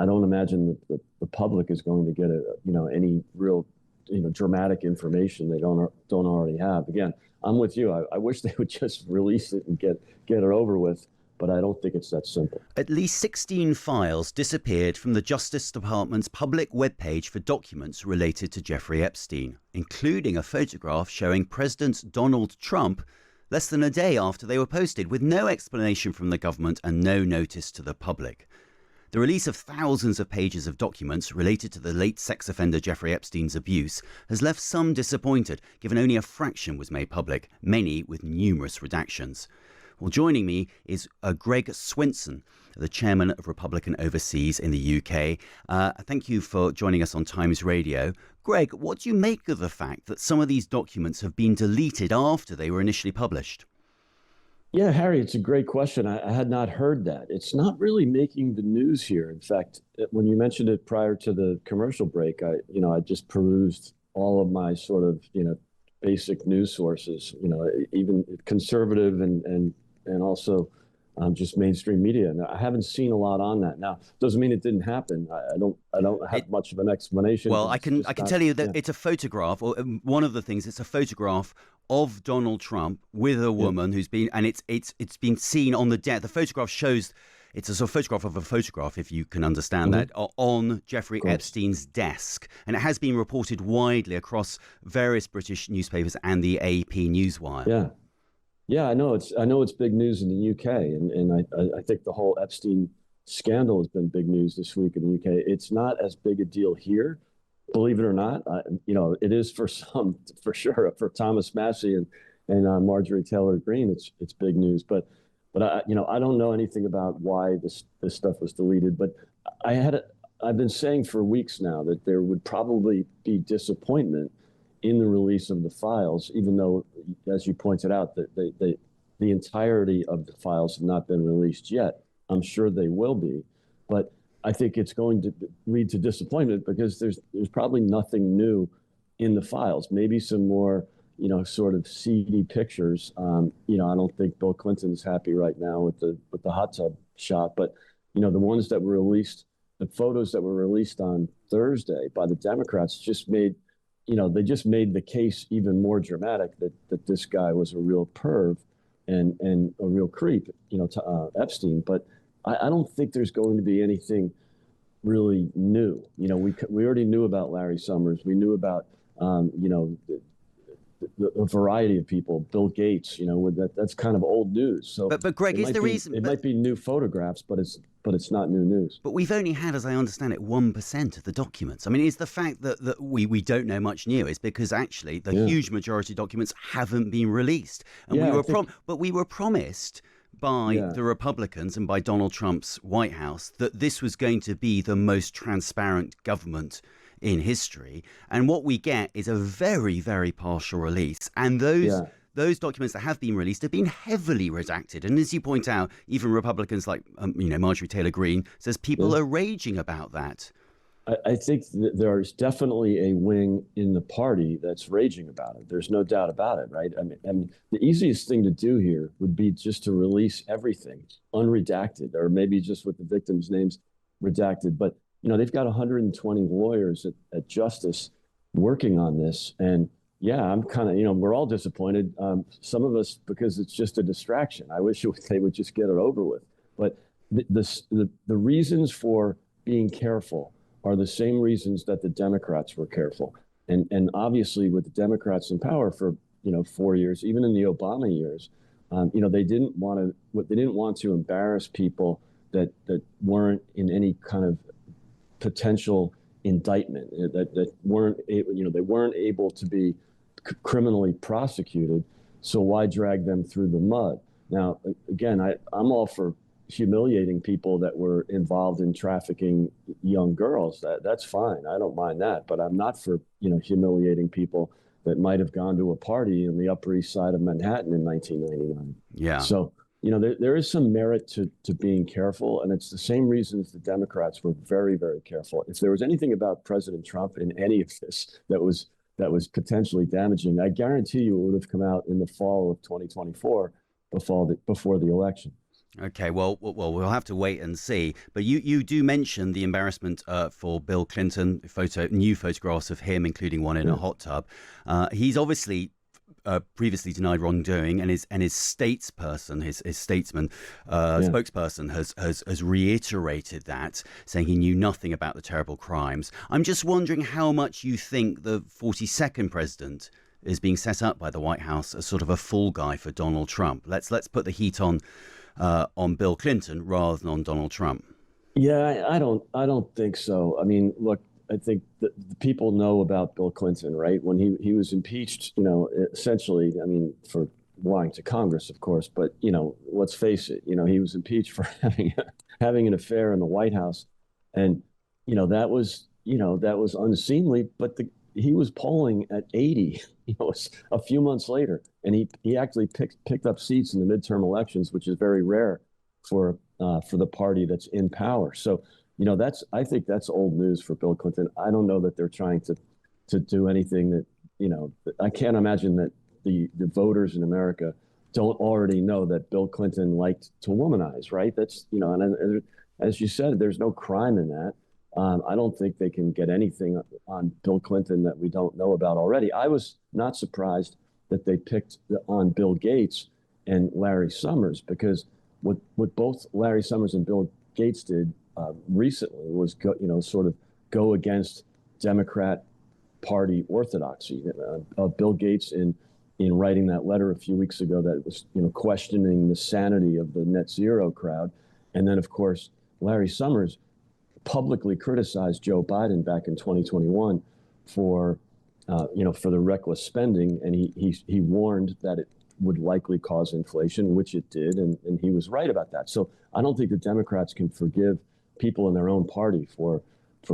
don't imagine that the public is going to get any real dramatic information they don't already have. Again, I'm with you. I wish they would just release it and get it over with, but I don't think it's that simple. At least 16 files disappeared from the Justice Department's public webpage for documents related to Jeffrey Epstein, including a photograph showing President Donald Trump less than a day after they were posted, with no explanation from the government and no notice to the public. The release of thousands of pages of documents related to the late sex offender Jeffrey Epstein's abuse has left some disappointed, given only a fraction was made public, many with numerous redactions. Well, joining me is Greg Swenson, the chairman of Republican Overseas in the UK. Thank you for joining us on Times Radio. Greg, what do you make of the fact that some of these documents have been deleted after they were initially published? Yeah, Harry, it's a great question. I had not heard that. It's not really making the news here. In fact, when you mentioned it prior to the commercial break, I just perused all of my sort of, basic news sources, even conservative and also just mainstream media. And I haven't seen a lot on that. Now, doesn't mean it didn't happen. I don't have much of an explanation. Well, I can tell you that it's a photograph, or one of the things, it's a photograph of Donald Trump with a woman who's been, and it's been seen on the desk. The photograph shows, it's a sort of photograph of a photograph, if you can understand that, on Jeffrey Epstein's desk. And it has been reported widely across various British newspapers and the AP Newswire. Yeah, I know it's big news in the UK, and I think the whole Epstein scandal has been big news this week in the UK. It's not as big a deal here, believe it or not. It is for some, for sure. For Thomas Massey and Marjorie Taylor Greene, it's big news. But I don't know anything about why this stuff was deleted. But I've been saying for weeks now that there would probably be disappointment in the release of the files, even though, as you pointed out, that the entirety of the files have not been released yet. I'm sure they will be, but I think it's going to lead to disappointment because there's probably nothing new in the files. Maybe some more, sort of seedy pictures. I don't think Bill Clinton's happy right now with the hot tub shot, but the ones that were released, the photos that were released on Thursday by the Democrats just made the case even more dramatic that this guy was a real perv and a real creep, to Epstein. But I don't think there's going to be anything really new. We already knew about Larry Summers. We knew about, a variety of people, Bill Gates, that's kind of old news. So, but Greg, is the reason it might be new photographs, but it's not new news. But we've only had, as I understand it, 1% of the documents. I mean, is the fact that we don't know much new is because actually the huge majority of documents haven't been released, and we were promised by the Republicans and by Donald Trump's White House that this was going to be the most transparent government in history, and what we get is a very, very partial release. And those documents that have been released have been heavily redacted. And as you point out, even Republicans like Marjorie Taylor Greene says people are raging about that. I think that there's definitely a wing in the party that's raging about it. There's no doubt about it, right? I mean, the easiest thing to do here would be just to release everything unredacted, or maybe just with the victims' names redacted. But they've got 120 lawyers at Justice working on this. And I'm kind of, we're all disappointed. Some of us, because it's just a distraction. I wish they would just get it over with. But the reasons for being careful are the same reasons that the Democrats were careful. And obviously with the Democrats in power for, 4 years, even in the Obama years, they didn't want to embarrass people that weren't in any kind of potential indictment, that weren't they weren't able to be criminally prosecuted. So why drag them through the mud? Now, again, I'm all for humiliating people that were involved in trafficking young girls. That's fine. I don't mind that. But I'm not for humiliating people that might have gone to a party in the Upper East Side of Manhattan in 1999. Yeah. So there is some merit to being careful, and it's the same reasons the Democrats were very, very careful. If there was anything about President Trump in any of this that was potentially damaging, I guarantee you it would have come out in the fall of 2024 before the election. Okay, well, we'll have to wait and see. But you do mention the embarrassment for Bill Clinton, new photographs of him, including one in a Yeah. hot tub. He's obviously previously denied wrongdoing, and his statesperson, his statesman Yeah. spokesperson, has reiterated that, saying he knew nothing about the terrible crimes. I'm just wondering how much you think the 42nd president is being set up by the White House as sort of a fall guy for Donald Trump. Let's put the heat on Bill Clinton rather than on Donald Trump. Yeah, I don't think so. I mean, look, I think the people know about Bill Clinton, right? When he was impeached, essentially, I mean, for lying to Congress, of course, but let's face it, he was impeached for having an affair in the White House, and that was unseemly. But he was polling at 80, a few months later, and he actually picked up seats in the midterm elections, which is very rare for the party that's in power. So, I think that's old news for Bill Clinton. I don't know that they're trying to do anything that, I can't imagine that the voters in America don't already know that Bill Clinton liked to womanize, right? That's, and as you said, there's no crime in that. I don't think they can get anything on Bill Clinton that we don't know about already. I was not surprised that they picked on Bill Gates and Larry Summers, because what both Larry Summers and Bill Gates did recently was sort of go against Democrat Party orthodoxy. Bill Gates in writing that letter a few weeks ago that was questioning the sanity of the net zero crowd, and then of course Larry Summers publicly criticized Joe Biden back in 2021 for for the reckless spending, and he warned that it would likely cause inflation, which it did, and he was right about that. So I don't think the Democrats can forgive people in their own party for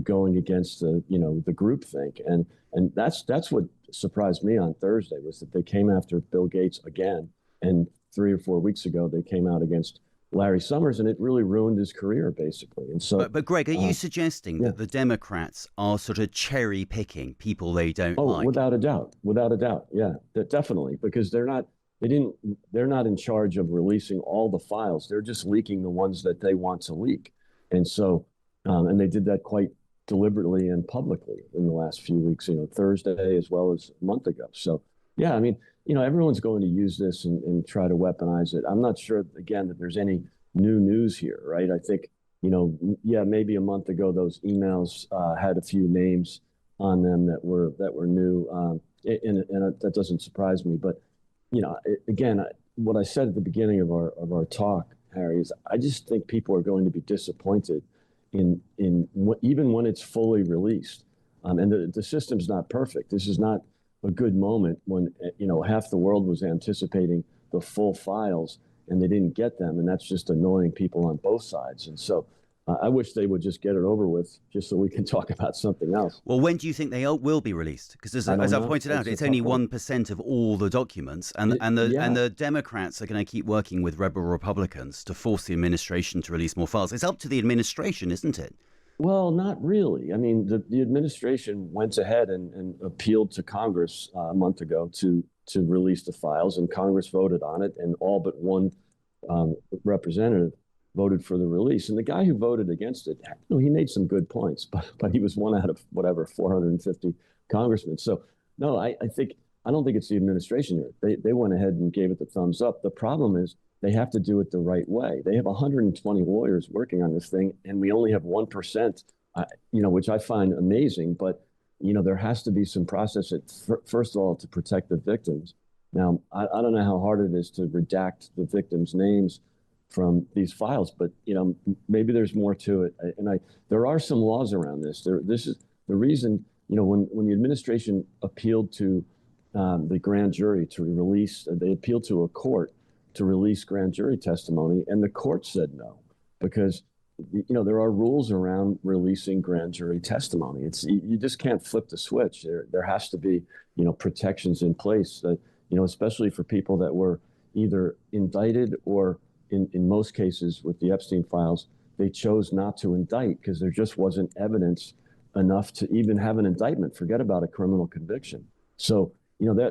going against the groupthink, and that's what surprised me on Thursday, was that they came after Bill Gates again, and 3 or 4 weeks ago they came out against Larry Summers, and it really ruined his career, basically. And so, But Greg, are you suggesting yeah. that the Democrats are sort of cherry picking people they don't Oh, like? without a doubt, yeah, definitely, because they're not in charge of releasing all the files. They're just leaking the ones that they want to leak, and so, and they did that quite deliberately and publicly in the last few weeks. Thursday as well as a month ago. So, yeah, I mean, everyone's going to use this and try to weaponize it. I'm not sure, again, that there's any new news here, right? I think, yeah, maybe a month ago, those emails had a few names on them that were new, and that doesn't surprise me. But, again, what I said at the beginning of our talk, Harry, is I just think people are going to be disappointed in even when it's fully released, and the system's not perfect. This is not a good moment when half the world was anticipating the full files and they didn't get them, and that's just annoying people on both sides. And so I wish they would just get it over with, just so we can talk about something else. Well, when do you think they will be released? Because as I've pointed out, it's only 1% of all the documents, and the Democrats are going to keep working with rebel Republicans to force the administration to release more files. It's up to the administration, isn't it? Well, not really. I mean, the administration went ahead and appealed to Congress a month ago to release the files, and Congress voted on it, and all but one representative voted for the release. And the guy who voted against it, he made some good points, but he was one out of whatever 450 congressmen. So no, I don't think it's the administration here. They went ahead and gave it the thumbs up. The problem is they have to do it the right way. They have 120 lawyers working on this thing, and we only have 1%, which I find amazing. But there has to be some process first of all to protect the victims. Now, I don't know how hard it is to redact the victims' names from these files, but maybe there's more to it. And there are some laws around this. This is the reason. When the administration appealed to the grand jury to release, they appealed to a court to release grand jury testimony, and the court said no, because there are rules around releasing grand jury testimony. You just can't flip the switch. There has to be protections in place that especially for people that were either indicted or in most cases with the Epstein files, they chose not to indict because there just wasn't evidence enough to even have an indictment. Forget about a criminal conviction. So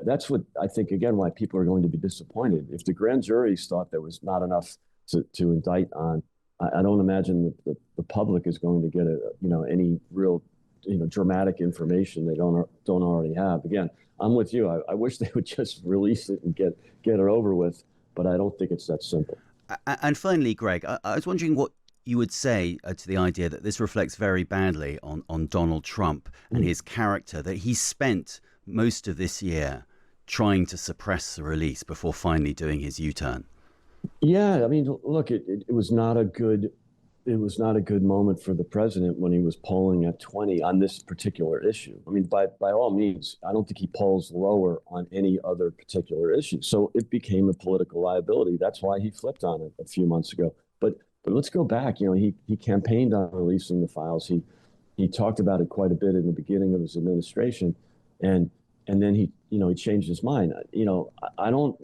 that's what I think, again, why people are going to be disappointed. If the grand juries thought there was not enough to indict on. I don't imagine that the public is going to get any real dramatic information they don't already have. Again, I'm with you. I wish they would just release it and get it over with, but I don't think it's that simple. And finally, Greg, I was wondering what you would say to the idea that this reflects very badly on Donald Trump and his character, that he spent most of this year trying to suppress the release before finally doing his U-turn. Yeah, I mean, look, it was not a good moment for the president when he was polling at 20 on this particular issue. I mean, by all means, I don't think he polls lower on any other particular issue. So it became a political liability. That's why he flipped on it a few months ago. But let's go back. He campaigned on releasing the files. He talked about it quite a bit in the beginning of his administration, and then he changed his mind. I don't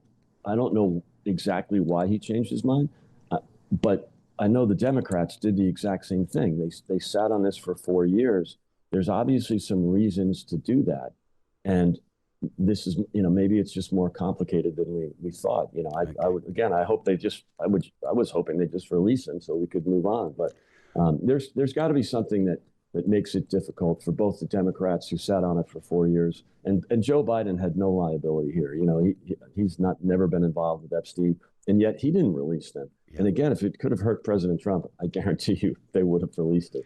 know exactly why he changed his mind, but I know the Democrats did the exact same thing. They sat on this for 4 years. There's obviously some reasons to do that, and this is maybe it's just more complicated than we thought. I would again. I hope I was hoping they just release him so we could move on. But there's got to be something that makes it difficult for both the Democrats who sat on it for 4 years, and Joe Biden had no liability here. He's never been involved with Epstein, and yet he didn't release them. Yeah. And again, if it could have hurt President Trump, I guarantee you they would have released it.